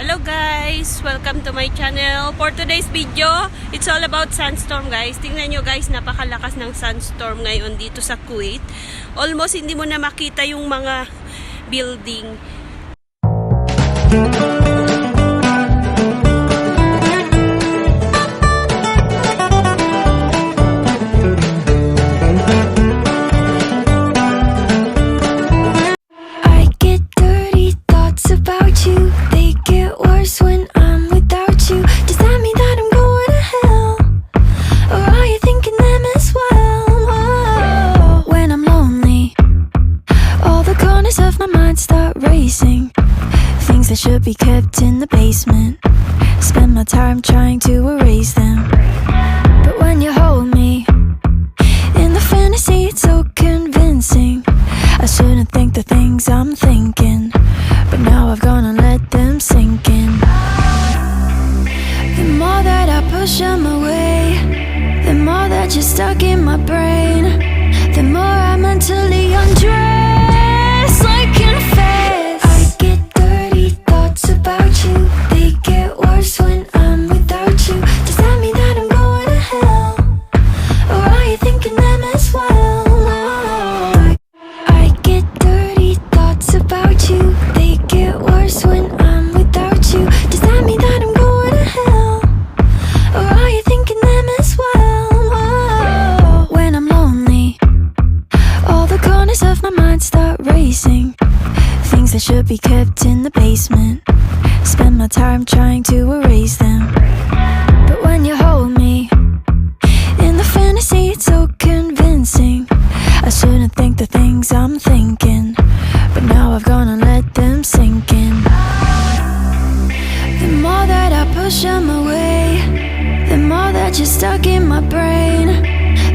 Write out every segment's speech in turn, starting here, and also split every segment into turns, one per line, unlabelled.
Hello guys! Welcome to my channel. For today's video, it's all about sandstorm guys. Tingnan nyo guys, napakalakas ng sandstorm ngayon dito sa Kuwait. Almost hindi mo na makita yung mga building.
That should be kept in the basement. Spend my time trying to erase them. But when you hold me in the fantasy, it's so convincing. I shouldn't think the things I'm thinking, but now I've gone and let them sink in. The more that I push them away, the more that you're stuck in my brain, the more I mentally undress like in a phase. About you, they get worse when I'm without you. Does that mean that I'm going to hell, or are you thinking them as well? I get dirty thoughts about you, they get worse when I'm without you. Does that mean that I'm going to hell, or are you thinking them as well? When I'm lonely, all the corners of my mind start racing. Things that should be kept in the basement. Spend my time trying to erase them. But when you hold me in the fantasy, it's so convincing. I shouldn't think the things I'm thinking, but now I've gone and let them sink in. The more that I push them away, the more that you're stuck in my brain,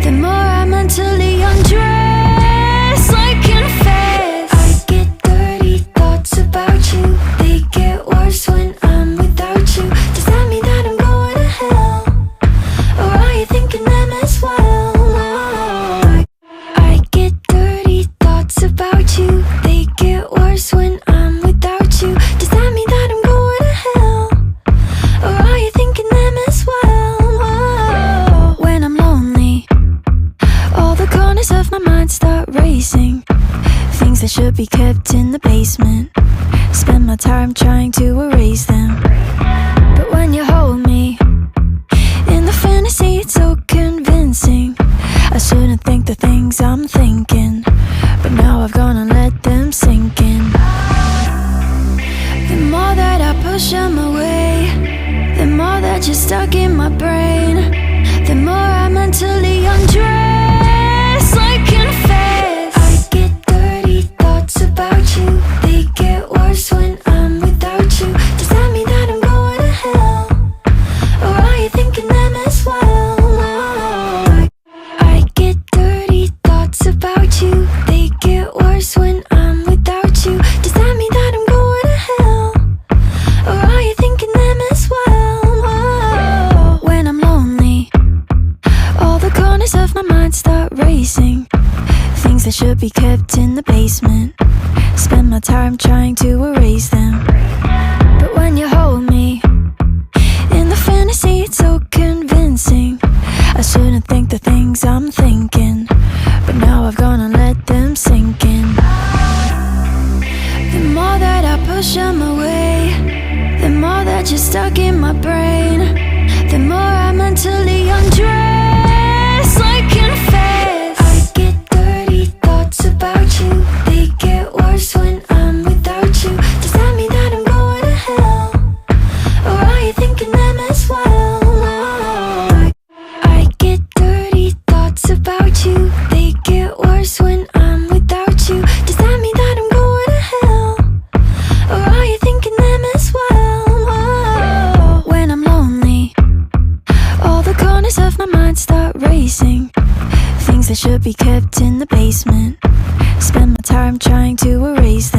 the more I mentally undress like in a phase. I get dirty thoughts about you, they get worse when I'm without you. Does that mean that I'm going to hell, or are you thinking them as well? I get dirty thoughts about you, they get worse when I'm without you. Does that mean that I'm going to hell, or are you thinking them as well? When I'm lonely, all the corners of my mind start racing. Things that should be kept in the basement. Spend my time trying to erase them. But when you hold me in the fantasy, it's so convincing. I shouldn't think the things I'm thinking, but now I've gone and let them sink in. The more that I push them away, the more that you're stuck in my brain, the more I mentally undress like in a phase. I get dirty thoughts about you, they get worse when I'm without you. Does that mean that I'm going to hell, or are you thinking them as well? I get dirty thoughts about you, they get worse when I'm without you. Does that mean that I'm going to hell, or are you thinking them as well? When I'm lonely, all the corners of my mind start racing. Things that should be kept in the basement. Spend my time trying to erase them. But when you hold me in the fantasy, it's so convincing. I shouldn't think the things I'm thinking, but now I've gone and let them sink in. The more that I push them away, the more that you're stuck in my brain, the more I mentally undress like in a phase. I get dirty thoughts about you, they get worse when I'm without you. Does that mean that I'm going to hell, or are you thinking them as well? I get dirty thoughts about you, they get worse when I'm without you. Does that mean that I'm going to hell, or are you thinking them as well? When I'm lonely, all the corners of my mind start racing. Things that should be kept in the basement. Spend my time trying to erase them.